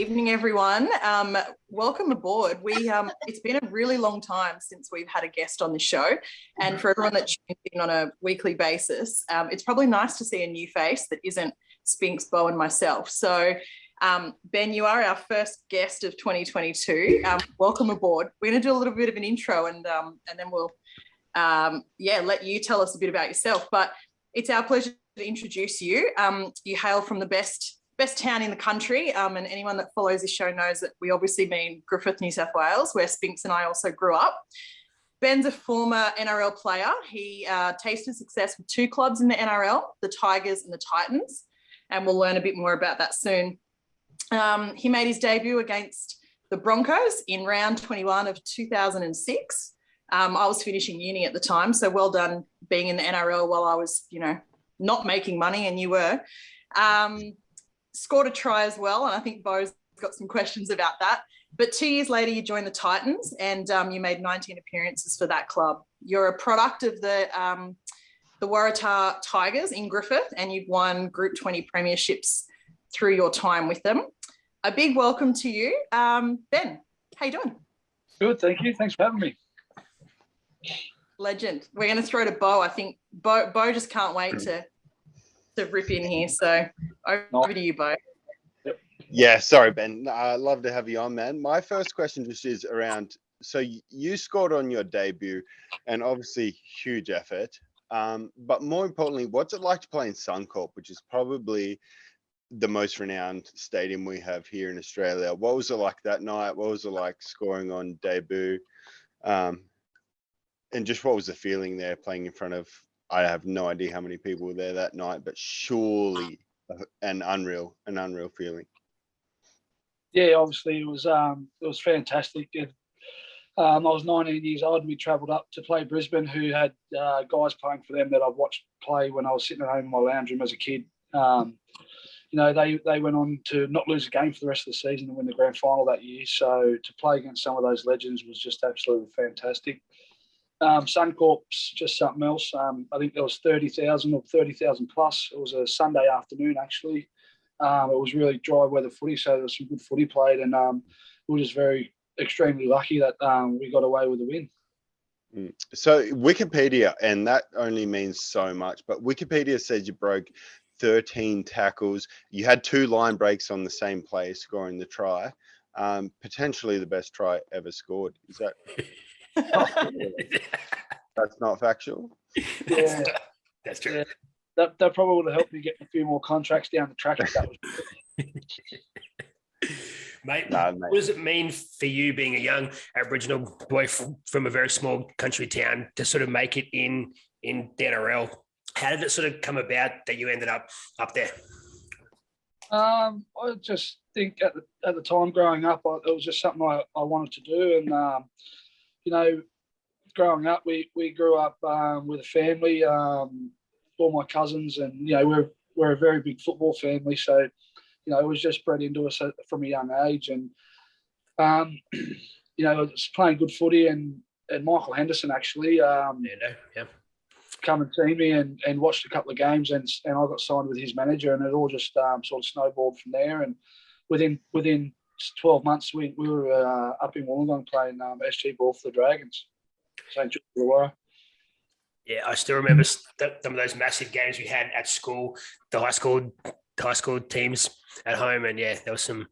Evening, everyone. Welcome aboard. It's been a really long time since we've had a guest on the show, and for everyone that tunes in on a weekly basis, it's probably nice to see a new face that isn't Spinks, Bo, and myself. So, Ben, you are our first guest of 2022. Welcome aboard. We're going to do a little bit of an intro, and then we'll let you tell us a bit about yourself. But it's our pleasure to introduce you. You hail from the best town in the country, and anyone that follows this show knows that we obviously mean Griffith, New South Wales, where Spinks and I also grew up. Ben's a former NRL player. He tasted success with two clubs in the NRL, the Tigers and the Titans, and we'll learn a bit more about that soon. He made his debut against the Broncos in round 21 of 2006. I was finishing uni at the time, so well done being in the NRL while I was, not making money, and you were. Scored a try as well, and I think Bo's got some questions about that. But 2 years later, you joined the Titans, and you made 19 appearances for that club. You're a product of the Waratah Tigers in Griffith, and you've won Group 20 premierships through your time with them. A big welcome to you. Ben, how you doing? Good, thank you. Thanks for having me. Legend. We're going to throw to Bo. I think Bo just can't wait to rip in here. So over to you, Bo. Yeah, sorry, Ben. I'd love to have you on, man. My first question just is around, so you scored on your debut, and obviously huge effort. But more importantly, what's it like to play in Suncorp, which is probably the most renowned stadium we have here in Australia? What was it like that night? What was it like scoring on debut? And just what was the feeling there playing in front of, I have no idea how many people were there that night, but surely an unreal feeling. Yeah, obviously it was fantastic. I was 19 years old, and we travelled up to play Brisbane, who had guys playing for them that I've watched play when I was sitting at home in my lounge room as a kid. They went on to not lose a game for the rest of the season and win the grand final that year. So to play against some of those legends was just absolutely fantastic. Suncorp's just something else. I think there was 30,000 or 30,000 plus. It was a Sunday afternoon, actually. It was really dry weather footy, so there was some good footy played, and we were just extremely lucky that we got away with the win. So Wikipedia, and that only means so much, but Wikipedia says you broke 13 tackles. You had 2 line breaks on the same play, scoring the try. Potentially the best try ever scored. Is that... That's not factual. Yeah, that's true. Yeah. That probably would have helped me get a few more contracts down the track if that was. Mate, what does it mean for you, being a young Aboriginal boy from a very small country town, to sort of make it in the NRL? How did it sort of come about that you ended up there? I just think at the time growing up, it was just something I wanted to do, and growing up, we grew up with a family, all my cousins, and we're a very big football family, so it was just bred into us from a young age, and just playing good footy, and Michael Henderson actually come and see me and watched a couple of games, and I got signed with his manager, and it all just sort of snowballed from there, and within 12 months, we were up in Wollongong playing SG ball for the Dragons. St. George Illawarra. Yeah, I still remember some of those massive games we had at school, the high school teams at home, and yeah, there was some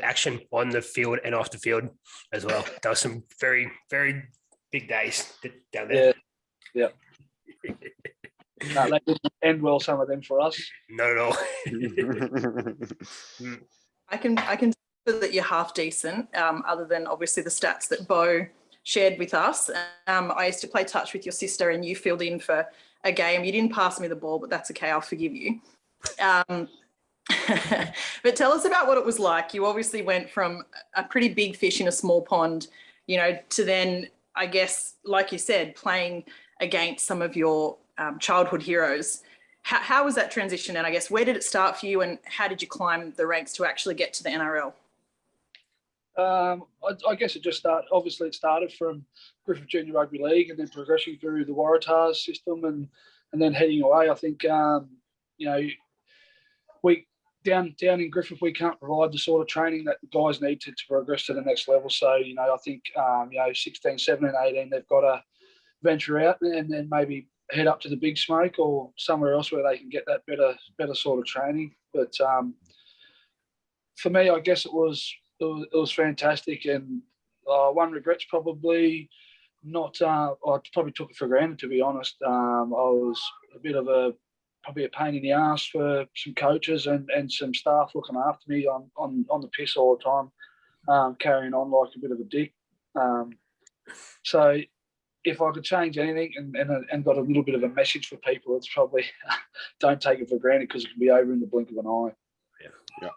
action on the field and off the field as well. There was some very, very big days down there. Yeah. No, they didn't end well, some of them, for us. Not at all. I can tell that you're half decent, other than obviously the stats that Bo shared with us. I used to play touch with your sister, and you filled in for a game. You didn't pass me the ball, but that's okay. I'll forgive you. But tell us about what it was like. You obviously went from a pretty big fish in a small pond, to then, I guess, like you said, playing against some of your childhood heroes. How was that transition? And I guess, where did it start for you, and how did you climb the ranks to actually get to the NRL? I guess it started from Griffith Junior Rugby League, and then progressing through the Waratah system, and then heading away. I think down in Griffith, we can't provide the sort of training that the guys need to progress to the next level. So, I think, 16, 17, 18, they've got to venture out and then maybe head up to the Big Smoke or somewhere else where they can get that better sort of training. But for me, I guess it was fantastic. And one regret's probably not, I probably took it for granted, to be honest. I was a bit of probably a pain in the ass for some coaches and some staff looking after me on the piss all the time, carrying on like a bit of a dick. So if I could change anything and got a little bit of a message for people, it's probably don't take it for granted because it can be over in the blink of an eye. Yeah.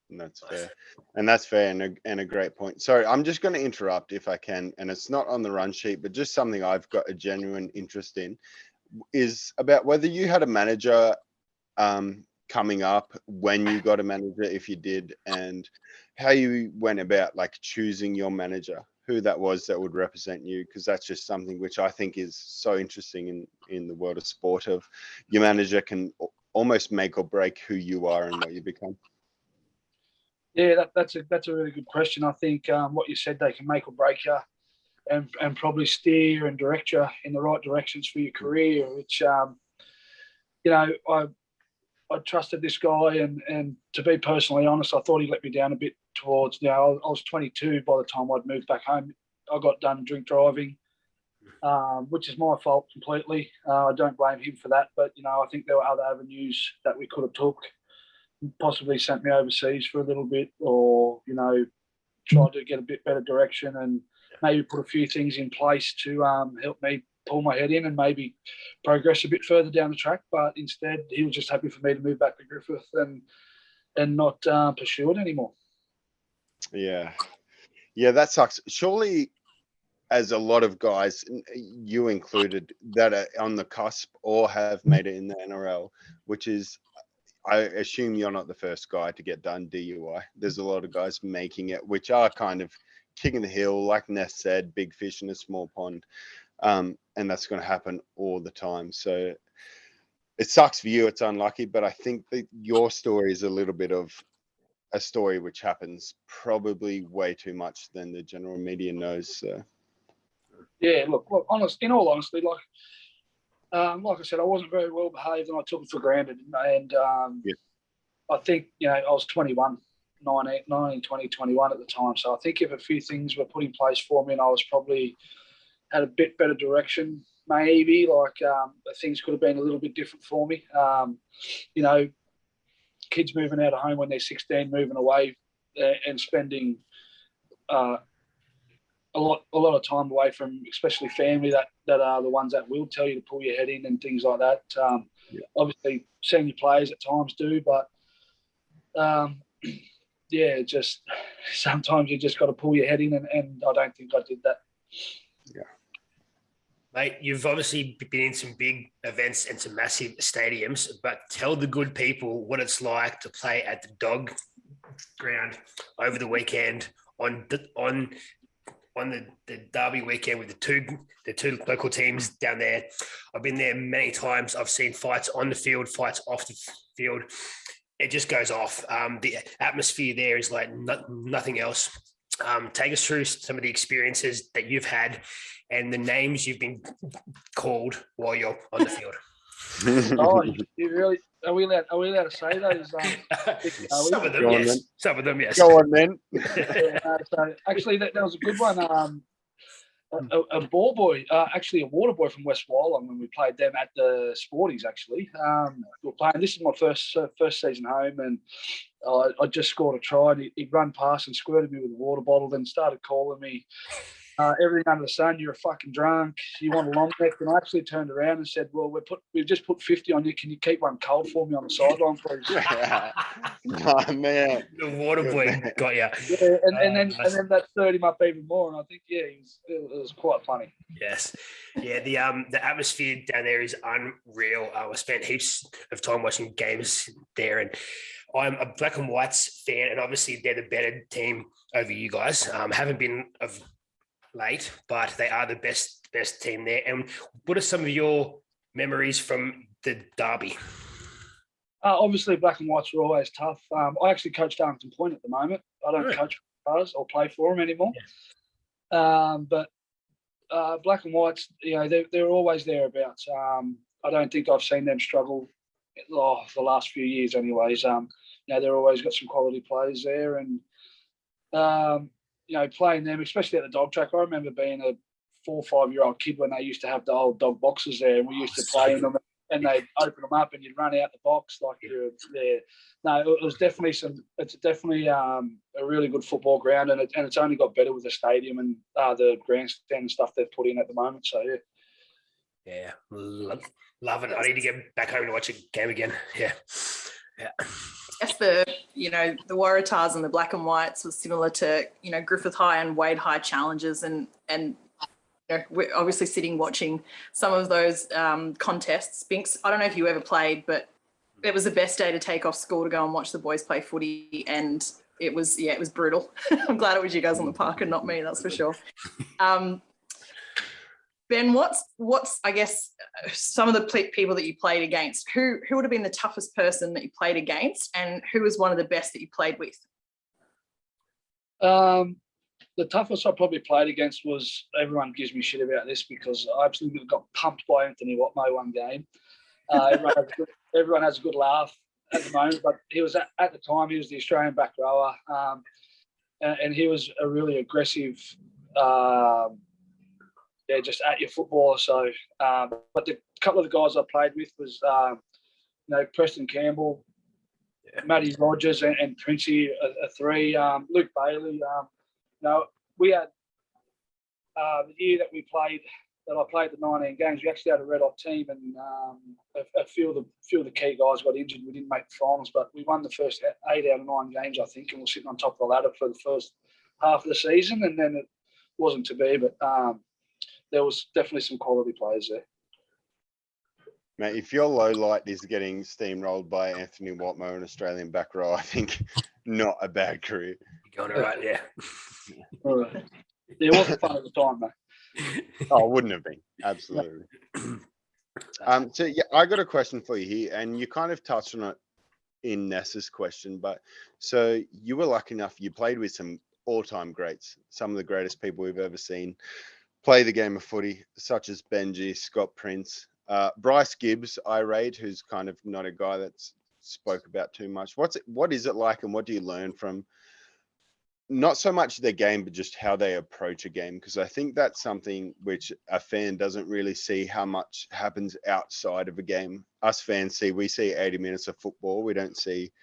And that's fair. And that's fair and a great point. Sorry, I'm just going to interrupt if I can. And it's not on the run sheet, but just something I've got a genuine interest in is about whether you had a manager coming up, when you got a manager, if you did, and how you went about like choosing your manager, who that was that would represent you, because that's just something which I think is so interesting in the world of sport. Of your manager can almost make or break who you are and what you become. Yeah, that's a really good question. I think what you said, they can make or break you and probably steer and direct you in the right directions for your career, which, I trusted this guy and to be personally honest, I thought he let me down a bit towards, I was 22 by the time I'd moved back home. I got done drink driving, which is my fault completely. I don't blame him for that, but, I think there were other avenues that we could have took, possibly sent me overseas for a little bit or, tried to get a bit better direction and maybe put a few things in place to help me pull my head in and maybe progress a bit further down the track. But instead, he was just happy for me to move back to Griffith and not pursue it anymore. Yeah, that sucks. Surely, as a lot of guys, you included, that are on the cusp or have made it in the NRL, which is, I assume you're not the first guy to get done DUI. There's a lot of guys making it, which are kind of kicking the hill, like Ness said, big fish in a small pond. And that's going to happen all the time. So it sucks for you. It's unlucky, but I think that your story is a little bit of a story which happens probably way too much than the general media knows. So. Yeah, look, in all honesty, like I said, I wasn't very well behaved and I took it for granted. And I think, I was 21, 19, 20, 21 at the time. So I think if a few things were put in place for me and I was probably had a bit better direction, maybe, things could have been a little bit different for me. Kids moving out of home when they're 16, moving away and spending a lot of time away from especially family that are the ones that will tell you to pull your head in and things like that. Obviously, senior players at times do, but just sometimes you just got to pull your head in, and I don't think I did that. Yeah. Mate, you've obviously been in some big events and some massive stadiums, but tell the good people what it's like to play at the Dog Ground over the weekend on the derby weekend with the two local teams down there. I've been there many times. I've seen fights on the field, fights off the field. It just goes off. The atmosphere there is like nothing else. Take us through some of the experiences that you've had and the names you've been called while you're on the field. You really? Are we allowed to say those? Some of them, yes. Some of them, yes. Go on then. So actually, that was a good one. A ball boy, actually a water boy from West Wyalong when we played them at the Sporties. Actually, we were playing. This is my first season home, and I just scored a try. And he'd run past and squirted me with a water bottle, then started calling me everything under the sun. You're a fucking drunk. You want a long neck? And I actually turned around and said, "Well, we've just put 50 on you. Can you keep one cold for me on the sideline, please?" Oh man, the water boy got you. Yeah, and then that stirred him up even more. And I think it was quite funny. Yes, yeah. The atmosphere down there is unreal. I spent heaps of time watching games there, and I'm a Black and Whites fan, and obviously they're the better team over you guys. Haven't been of late, but they are the best team there. And what are some of your memories from the derby? Obviously, black and whites were always tough. I actually coach Darlington Point at the moment. I don't coach for us or play for them anymore. But black and whites, they're always thereabouts. I don't think I've seen them struggle the last few years anyways. They're always got some quality players there. And, playing them, especially at the dog track, I remember being a 4 or 5 year old kid when they used to have the old dog boxes there, and we used to play in them, and they'd open them up and you'd run out the box like you're there. No, it's definitely a really good football ground, and it's only got better with the stadium and the grandstand and stuff they've put in at the moment. So, yeah. Yeah, love it. I need to get back home to watch a game again. Yeah. Yes, the Waratahs and the black and whites was similar to, Griffith High and Wade High challenges, and we're obviously sitting watching some of those contests. Binks, I don't know if you ever played, but it was the best day to take off school to go and watch the boys play footy, and it was brutal. I'm glad it was you guys on the park and not me, that's for sure. Ben, what's I guess some of the people that you played against? Who would have been the toughest person that you played against, and who was one of the best that you played with? The toughest I probably played against was, everyone gives me shit about this because I absolutely got pumped by Anthony Watmo one game. Everyone has a good laugh at the moment, but he was at the time, he was the Australian back rower, and he was a really aggressive, just at your footballer. So, but the couple of the guys I played with was, Preston Campbell, Matty Rogers, and Princey, a 3. Luke Bailey. We had the year that I played the 19 games. We actually had a red hot team, and a few of the key guys got injured. We didn't make the finals, but we won the first 8 out of 9 games, I think, and we're sitting on top of the ladder for the first half of the season. And then it wasn't to be, but there was definitely some quality players there. Mate, if your low light is getting steamrolled by Anthony Watmo, an Australian back row, I think not a bad career. You're going all right, yeah. It wasn't fun at the time, though. Oh, wouldn't have been. Absolutely. So, yeah, I got a question for you here, and you kind of touched on it in Nessa's question, but so you were lucky enough, you played with some all-time greats, some of the greatest people we've ever seen play the game of footy, such as Benji, Scott Prince, Bryce Gibbs, I rate, who's kind of not a guy that's spoke about too much. What is it like, and what do you learn from not so much their game, but just how they approach a game? Because I think that's something which a fan doesn't really see how much happens outside of a game. Us fans we see 80 minutes of football. We don't see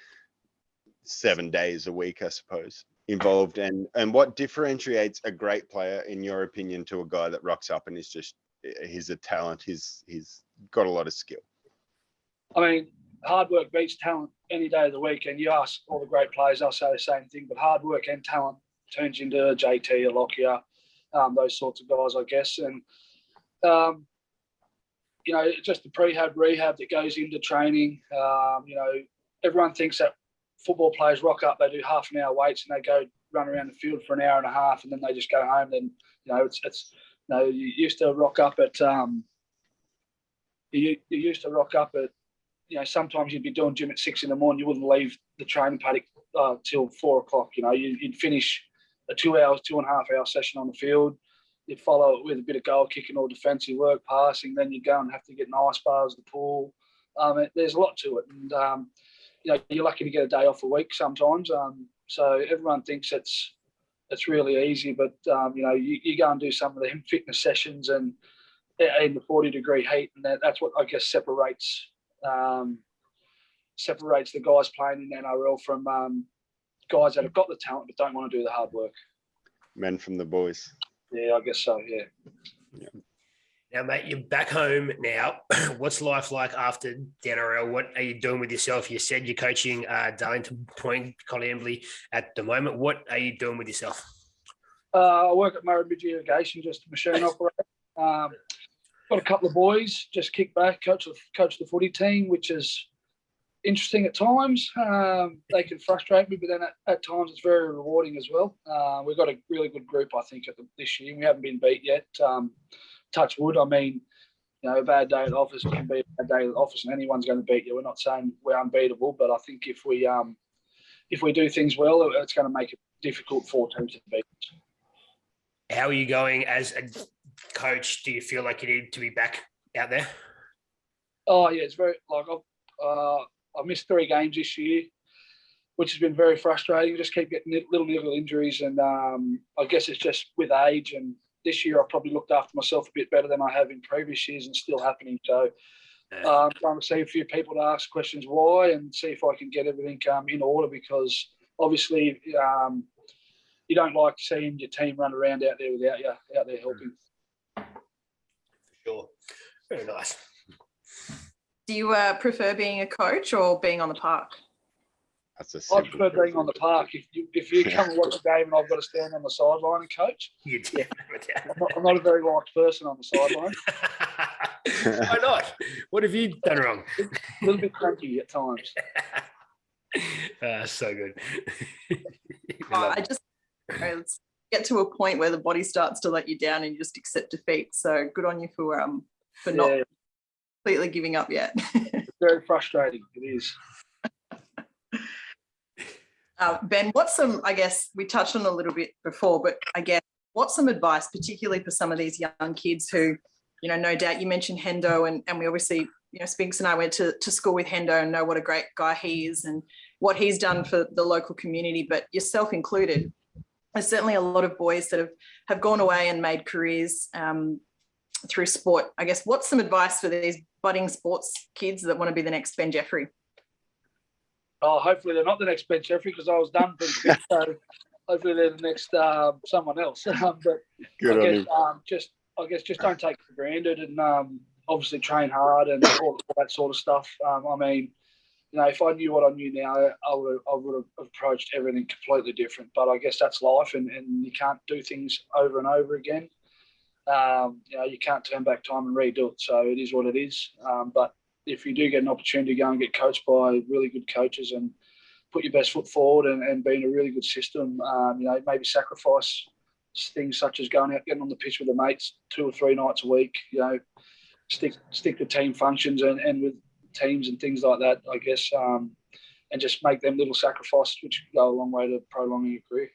7 days a week, I suppose, involved. And what differentiates a great player, in your opinion, to a guy that rocks up and he's a talent, he's got a lot of skill? I mean, hard work beats talent any day of the week, and you ask all the great players, they'll say the same thing, but hard work and talent turns into a JT, a Lockyer, those sorts of guys, I guess. And, just the rehab that goes into training. Everyone thinks that football players rock up, they do half an hour weights and they go run around the field for an hour and a half and then they just go home. Then, you used to rock up at, sometimes you'd be doing gym at 6 a.m. You wouldn't leave the training paddock till 4 o'clock. You'd finish a 2.5 hour session on the field. You'd follow it with a bit of goal kicking or defensive work, passing. Then you go and have to get in ice bars, the pool. There's a lot to it, and you're lucky to get a day off a week sometimes. So everyone thinks it's really easy, but you go and do some of the fitness sessions and in the 40-degree heat, and that's what I guess separates the guys playing in NRL from guys that have got the talent but don't want to do the hard work. Men from the boys. Yeah, I guess so, yeah. Now, mate, you're back home now. What's life like after the NRL? What are you doing with yourself? You said you're coaching Darlington Point, Collie Embley at the moment. What are you doing with yourself? I work at Murrumbidgee Irrigation, just a machine operator. Got a couple of boys, just kick back, coach the footy team, which is interesting at times. They can frustrate me, but then at times it's very rewarding as well. We've got a really good group, I think, this year. We haven't been beat yet. Touch wood. I mean, a bad day at the office can be a bad day at the office, and anyone's going to beat you. We're not saying we're unbeatable, but I think if we do things well, it's going to make it difficult for teams to beat us. How are you going as a coach? Do you feel like you need to be back out there? Oh yeah, it's very I missed 3 games this year, which has been very frustrating. Just keep getting little niggle injuries, and I guess it's just with age. And this year, I've probably looked after myself a bit better than I have in previous years, and still happening. So, trying to see a few people to ask questions why, and see if I can get everything in order. Because obviously, you don't like seeing your team run around out there without you out there helping. For sure, very nice. Do you prefer being a coach or being on the park? I prefer being on the park. If you come and watch a game and I've got to stand on the sideline and coach, I'm not a very liked person on the sideline. Why not? What have you done wrong? A little bit cranky at times. So good. Let's get to a point where the body starts to let you down and you just accept defeat. So good on you for not completely giving up yet. It's very frustrating. It is. Ben, what's some, I guess we touched on a little bit before, but I guess what's some advice, particularly for some of these young kids who, no doubt you mentioned Hendo, and we obviously, Spinks and I went to school with Hendo and know what a great guy he is and what he's done for the local community, but yourself included. There's certainly a lot of boys that have gone away and made careers through sport. I guess what's some advice for these budding sports kids that want to be the next Ben Jeffrey? Oh, hopefully they're not the next Ben Jeffrey, because I was done pretty quick. So hopefully they're the next someone else. But Good I guess just don't take it for granted, and obviously train hard and all that sort of stuff. I mean, if I knew what I knew now, I would have approached everything completely different. But I guess that's life, and you can't do things over and over again. You can't turn back time and redo it. So it is what it is. But if you do get an opportunity to go and get coached by really good coaches and put your best foot forward and be in a really good system, maybe sacrifice things such as going out, getting on the pitch with the mates 2 or 3 nights a week, stick to team functions and with teams and things like that, I guess, and just make them little sacrifices, which go a long way to prolonging your career.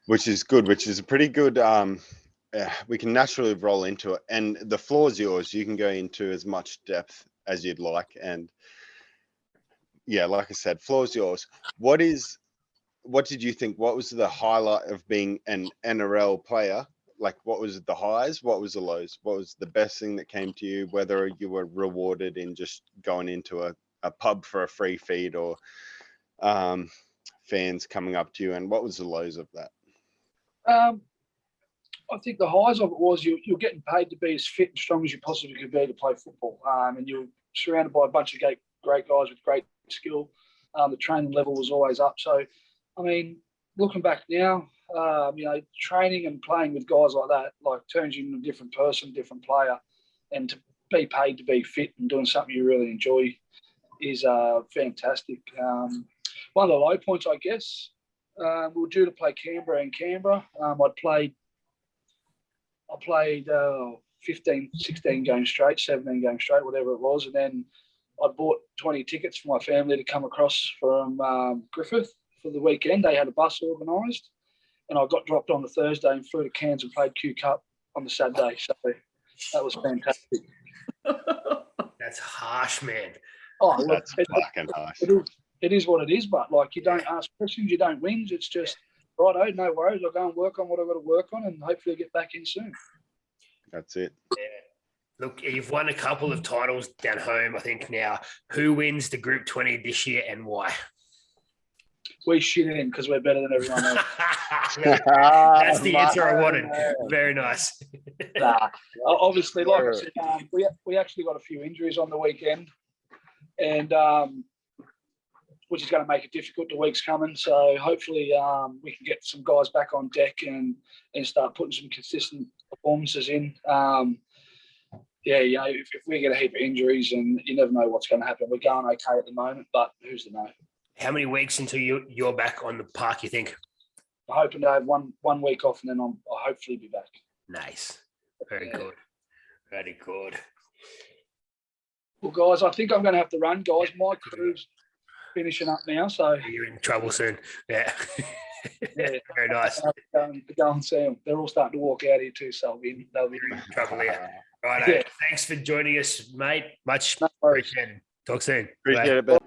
Which is good, which is a pretty good, we can naturally roll into it. And the floor is yours. You can go into as much depth as you'd like. And yeah, like I said, floor is yours. What did you think? What was the highlight of being an NRL player? Like, what was the highs? What was the lows? What was the best thing that came to you, whether you were rewarded in just going into a pub for a free feed or fans coming up to you? And what was the lows of that? I think the highs of it was you're getting paid to be as fit and strong as you possibly could be to play football. And you're surrounded by a bunch of great guys with great skill. The training level was always up. So, I mean, looking back now, training and playing with guys like that, turns you into a different person, different player. And to be paid to be fit and doing something you really enjoy is fantastic. One of the low points, I guess, we were due to play Canberra in Canberra. I played 15, 16 games straight, 17 games straight, whatever it was. And then I bought 20 tickets for my family to come across from Griffith for the weekend. They had a bus organised, and I got dropped on the Thursday and flew to Cairns and played Q Cup on the Saturday. So that was fantastic. That's harsh, man. Oh, that's fucking harsh. It is what it is, but you don't ask questions, you don't win. It's just, righto, no worries. I'll go and work on what I've got to work on, and hopefully get back in soon. That's it. Yeah. Look, you've won a couple of titles down home, I think now. Who wins the Group 20 this year and why? We shit in because we're better than everyone else. That's the answer I wanted. Very nice. Obviously, like I said, we actually got a few injuries on the weekend, and which is going to make it difficult the weeks coming. So hopefully we can get some guys back on deck and start putting some consistent performances in. If we get a heap of injuries, and you never know what's going to happen. We're going okay at the moment, but who's to know? How many weeks until you're back on the park, you think? I'm hoping to have one week off, and then I'll hopefully be back. Nice. Very good. Very good. Well, guys, I think I'm going to have to run, guys. My crew's finishing up now, so You're in trouble soon. Yeah. yeah, Very nice. Go and see them. They're all starting to walk out here too, so they'll be You're in trouble here. Right. Yeah. Thanks for joining us, mate. Much No worries. appreciated. Talk soon. Appreciate it, Ben.